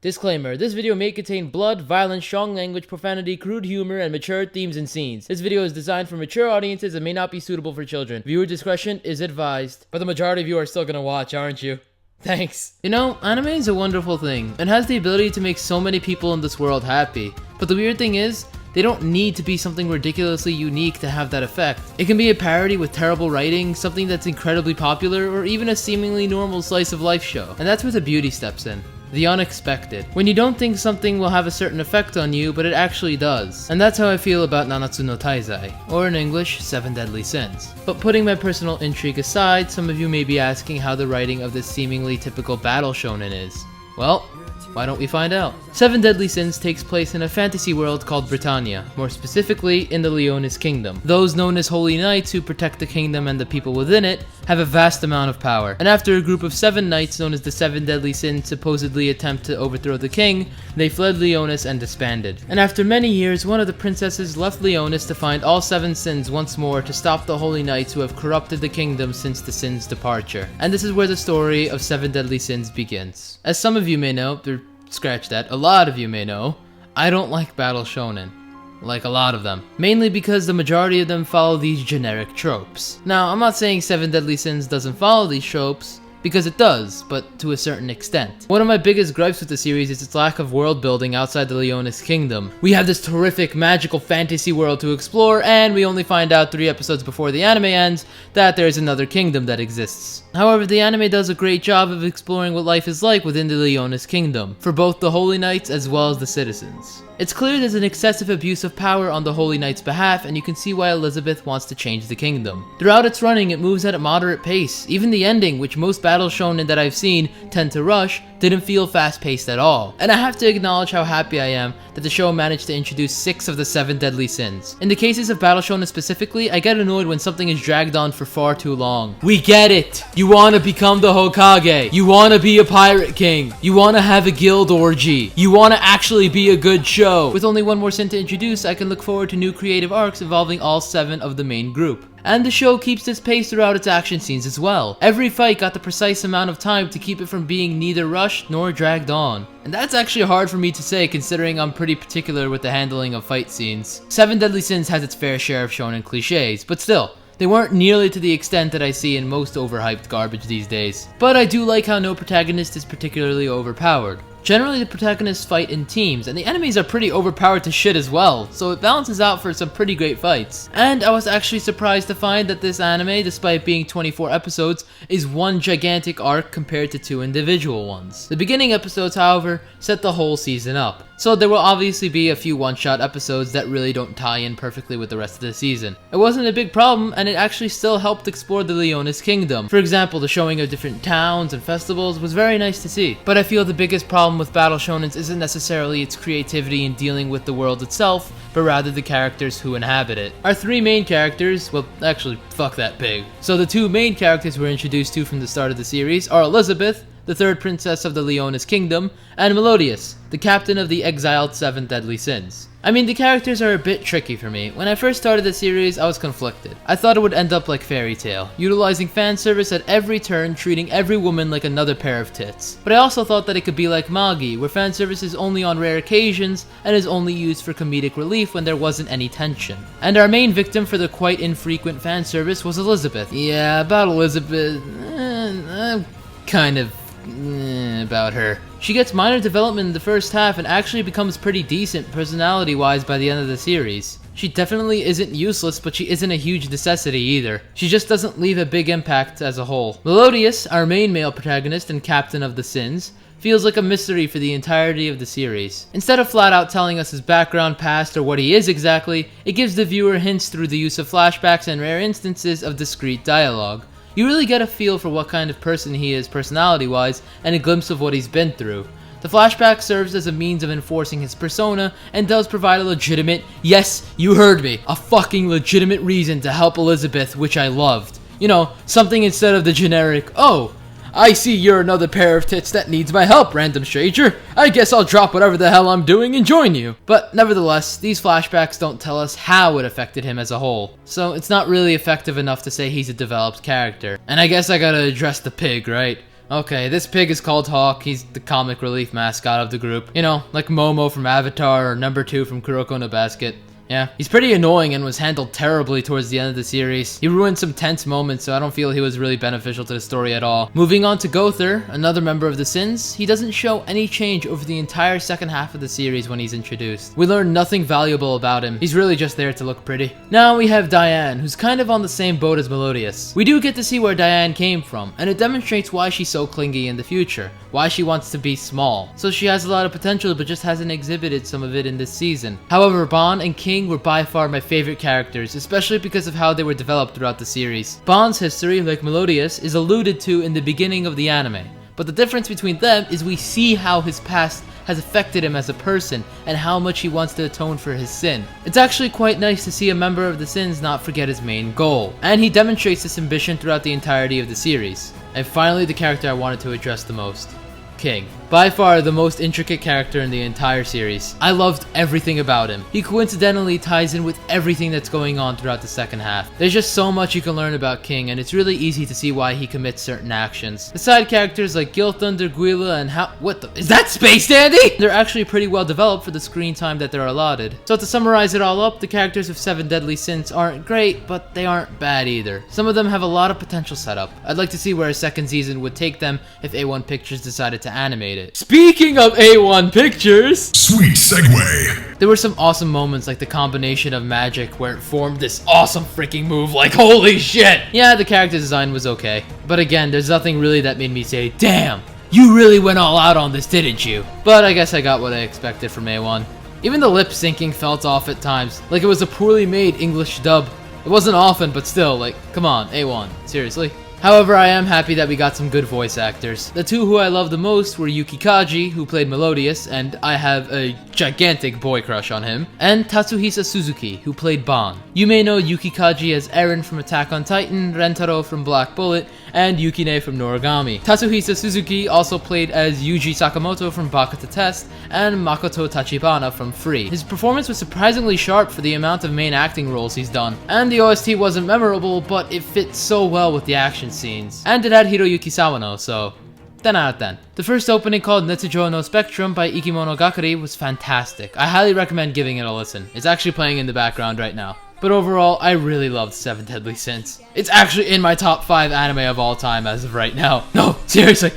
Disclaimer, this video may contain blood, violence, strong language, profanity, crude humor, and mature themes and scenes. This video is designed for mature audiences and may not be suitable for children. Viewer discretion is advised. But the majority of you are still gonna watch, aren't you? Thanks. You know, anime is a wonderful thing. It has the ability to make so many people in this world happy. But the weird thing is, they don't need to be something ridiculously unique to have that effect. It can be a parody with terrible writing, something that's incredibly popular, or even a seemingly normal slice of life show. And that's where the beauty steps in. The unexpected. When you don't think something will have a certain effect on you, but it actually does. And that's how I feel about Nanatsu no Taizai, or in English, 7 Deadly Sins. But putting my personal intrigue aside, some of you may be asking how the writing of this seemingly typical battle shonen is. Well, why don't we find out? 7 Deadly Sins takes place in a fantasy world called Britannia, more specifically in the Leonis Kingdom. Those known as Holy Knights who protect the kingdom and the people within it have a vast amount of power. And after a group of 7 knights known as the 7 Deadly Sins supposedly attempt to overthrow the king, they fled Leonis and disbanded. And after many years, one of the princesses left Leonis to find all 7 sins once more to stop the Holy Knights who have corrupted the kingdom since the sins' departure. And this is where the story of 7 Deadly Sins begins. As some of you may know, scratch that, a lot of you may know, I don't like battle shonen. Like a lot of them. Mainly because the majority of them follow these generic tropes. Now, I'm not saying 7 Deadly Sins doesn't follow these tropes, because it does, but to a certain extent. One of my biggest gripes with the series is its lack of world building outside the Leonis Kingdom. We have this terrific magical fantasy world to explore, and we only find out 3 episodes before the anime ends that there is another kingdom that exists. However, the anime does a great job of exploring what life is like within the Leonis Kingdom, for both the Holy Knights as well as the citizens. It's clear there's an excessive abuse of power on the Holy Knight's behalf, and you can see why Elizabeth wants to change the kingdom. Throughout its running, it moves at a moderate pace. Even the ending, which most battle shonen that I've seen tend to rush, didn't feel fast-paced at all. And I have to acknowledge how happy I am that the show managed to introduce 6 of the 7 Deadly Sins. In the cases of battle shonen specifically, I get annoyed when something is dragged on for far too long. We get it! You wanna become the Hokage. You wanna be a pirate king. You wanna have a guild orgy. You wanna actually be a good show. With only one more sin to introduce, I can look forward to new creative arcs involving all 7 of the main group. And the show keeps this pace throughout its action scenes as well. Every fight got the precise amount of time to keep it from being neither rushed nor dragged on. And that's actually hard for me to say considering I'm pretty particular with the handling of fight scenes. 7 Deadly Sins has its fair share of shonen cliches, but still, they weren't nearly to the extent that I see in most overhyped garbage these days. But I do like how no protagonist is particularly overpowered. Generally, the protagonists fight in teams, and the enemies are pretty overpowered to shit as well, so it balances out for some pretty great fights. And I was actually surprised to find that this anime, despite being 24 episodes, is one gigantic arc compared to 2 individual ones. The beginning episodes, however, set the whole season up. So there will obviously be a few one-shot episodes that really don't tie in perfectly with the rest of the season. It wasn't a big problem, and it actually still helped explore the Leonis Kingdom. For example, the showing of different towns and festivals was very nice to see. But I feel the biggest problem with battle shonens isn't necessarily its creativity in dealing with the world itself, but rather the characters who inhabit it. Our 3 main characters, well, actually, fuck that pig. So the 2 main characters we're introduced to from the start of the series are Elizabeth, the 3rd princess of the Leonis Kingdom, and Melodius, the captain of the exiled 7 Deadly Sins. I mean, the characters are a bit tricky for me. When I first started the series, I was conflicted. I thought it would end up like Fairy Tail, utilizing fan service at every turn, treating every woman like another pair of tits. But I also thought that it could be like Magi, where fan service is only on rare occasions and is only used for comedic relief when there wasn't any tension. And our main victim for the quite infrequent fan service was Elizabeth. Yeah, about Elizabeth, kind of about her. She gets minor development in the first half and actually becomes pretty decent personality-wise by the end of the series. She definitely isn't useless, but she isn't a huge necessity either. She just doesn't leave a big impact as a whole. Melodius, our main male protagonist and captain of the Sins, feels like a mystery for the entirety of the series. Instead of flat out telling us his background, past, or what he is exactly, it gives the viewer hints through the use of flashbacks and rare instances of discreet dialogue. You really get a feel for what kind of person he is personality-wise and a glimpse of what he's been through. The flashback serves as a means of enforcing his persona and does provide a legitimate, yes, you heard me, a fucking legitimate reason to help Elizabeth, which I loved. You know, something instead of the generic, oh, I see you're another pair of tits that needs my help, random stranger. I guess I'll drop whatever the hell I'm doing and join you. But nevertheless, these flashbacks don't tell us how it affected him as a whole. So it's not really effective enough to say he's a developed character. And I guess I gotta address the pig, right? Okay, this pig is called Hawk. He's the comic relief mascot of the group. You know, like Momo from Avatar or number 2 from Kuroko no Basket. Yeah, he's pretty annoying and was handled terribly towards the end of the series. He ruined some tense moments, so I don't feel he was really beneficial to the story at all. Moving on to Gother, another member of the Sins, he doesn't show any change over the entire second half of the series when he's introduced. We learn nothing valuable about him. He's really just there to look pretty. Now we have Diane, who's kind of on the same boat as Melodious. We do get to see where Diane came from, and it demonstrates why she's so clingy in the future. Why she wants to be small. So she has a lot of potential, but just hasn't exhibited some of it in this season. However, Bon and King were by far my favorite characters, especially because of how they were developed throughout the series. Bon's history, like Melodious, is alluded to in the beginning of the anime, but the difference between them is we see how his past has affected him as a person and how much he wants to atone for his sin. It's actually quite nice to see a member of the Sins not forget his main goal, and he demonstrates this ambition throughout the entirety of the series. And finally, the character I wanted to address the most. King. By far the most intricate character in the entire series. I loved everything about him. He coincidentally ties in with everything that's going on throughout the second half. There's just so much you can learn about King, and it's really easy to see why he commits certain actions. The side characters like Gil Thunder, Guila, and is that Space Dandy? They're actually pretty well developed for the screen time that they're allotted. So to summarize it all up, the characters of Seven Deadly Sins aren't great, but they aren't bad either. Some of them have a lot of potential setup. I'd like to see where a second season would take them if A1 Pictures decided to animate it. Speaking of A1 Pictures, sweet segue. There were some awesome moments like the combination of magic where it formed this awesome freaking move, like holy shit! Yeah, the character design was okay. But again, there's nothing really that made me say, damn, you really went all out on this, didn't you? But I guess I got what I expected from A1. Even the lip syncing felt off at times, like it was a poorly made English dub. It wasn't often, but still, like, come on, A1, seriously? However, I am happy that we got some good voice actors. The two who I loved the most were Yuki Kaji, who played Melodious, and I have a gigantic boy crush on him, and Tatsuhisa Suzuki, who played Bon. You may know Yuki Kaji as Eren from Attack on Titan, Rentaro from Black Bullet, and Yukine from Noragami. Tatsuhisa Suzuki also played as Yuji Sakamoto from Baka and Test, and Makoto Tachibana from Free. His performance was surprisingly sharp for the amount of main acting roles he's done, and the OST wasn't memorable, but it fit so well with the action scenes. And it had Hiroyuki Sawano, so 10 out of 10. The first opening called Netsujou no Spectrum by Ikimonogatari was fantastic. I highly recommend giving it a listen. It's actually playing in the background right now. But overall, I really loved Seven Deadly Sins. It's actually in my top 5 anime of all time as of right now. No, seriously.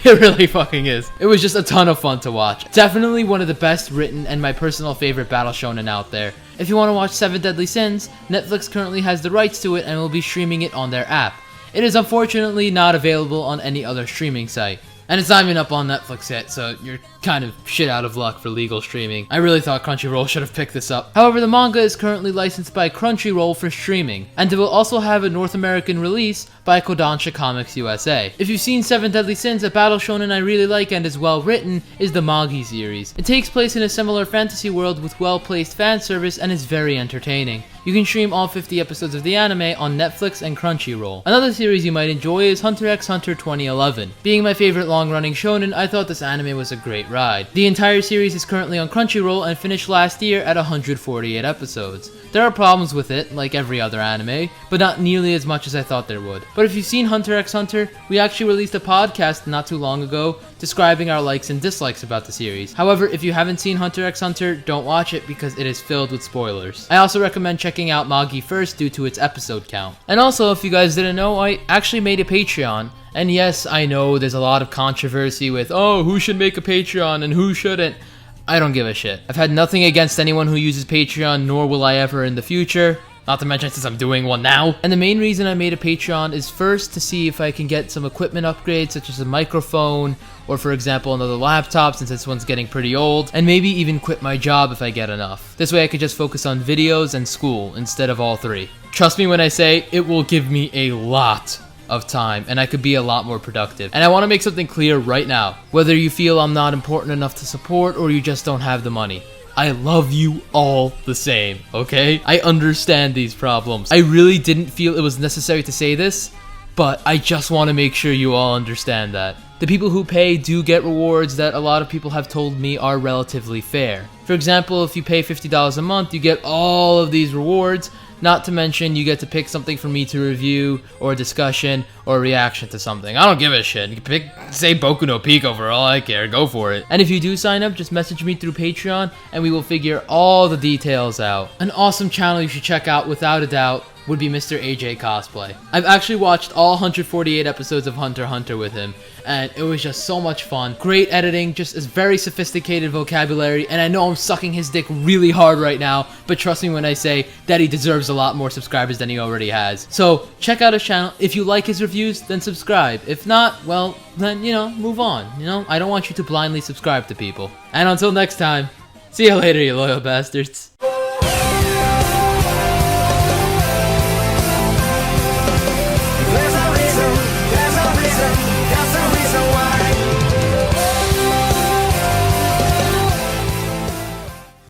It really fucking is. It was just a ton of fun to watch. Definitely one of the best written and my personal favorite battle shonen out there. If you want to watch Seven Deadly Sins, Netflix currently has the rights to it and will be streaming it on their app. It is unfortunately not available on any other streaming site. And it's not even up on Netflix yet, so you're kind of shit out of luck for legal streaming. I really thought Crunchyroll should have picked this up. However, the manga is currently licensed by Crunchyroll for streaming, and it will also have a North American release by Kodansha Comics USA. If you've seen Seven Deadly Sins, a battle shonen I really like and is well written is the Magi series. It takes place in a similar fantasy world with well-placed fan service and is very entertaining. You can stream all 50 episodes of the anime on Netflix and Crunchyroll. Another series you might enjoy is Hunter x Hunter 2011. Being my favorite long-running shonen, I thought this anime was a great ride. The entire series is currently on Crunchyroll and finished last year at 148 episodes. There are problems with it, like every other anime, but not nearly as much as I thought there would. But if you've seen Hunter x Hunter, we actually released a podcast not too long ago describing our likes and dislikes about the series. However, if you haven't seen Hunter x Hunter, don't watch it because it is filled with spoilers. I also recommend checking out Magi first due to its episode count. And also, if you guys didn't know, I actually made a Patreon. And yes, I know there's a lot of controversy with, oh, who should make a Patreon and who shouldn't. I don't give a shit. I've had nothing against anyone who uses Patreon, nor will I ever in the future. Not to mention since I'm doing one now. And the main reason I made a Patreon is first to see if I can get some equipment upgrades such as a microphone, or for example another laptop since this one's getting pretty old, and maybe even quit my job if I get enough. This way I could just focus on videos and school instead of all three. Trust me when I say it will give me a lot of time and I could be a lot more productive. And I want to make something clear right now. Whether you feel I'm not important enough to support or you just don't have the money, I love you all the same, okay? I understand these problems. I really didn't feel it was necessary to say this, but I just want to make sure you all understand that. the people who pay do get rewards that a lot of people have told me are relatively fair. For example, if you pay $50 a month, you get all of these rewards, not to mention you get to pick something for me to review, or a discussion, or a reaction to something. I don't give a shit. You can pick, say Boku no Pico for all I care, go for it. And if you do sign up, just message me through Patreon, and we will figure all the details out. An awesome channel you should check out, without a doubt, would be Mr. AJ Cosplay. I've actually watched all 148 episodes of Hunter x Hunter with him, and it was just so much fun. Great editing, just a very sophisticated vocabulary, and I know I'm sucking his dick really hard right now, but trust me when I say that he deserves a lot more subscribers than he already has. So, check out his channel. If you like his reviews, then subscribe. If not, well, then, move on. I don't want you to blindly subscribe to people. And until next time, see you later, you loyal bastards.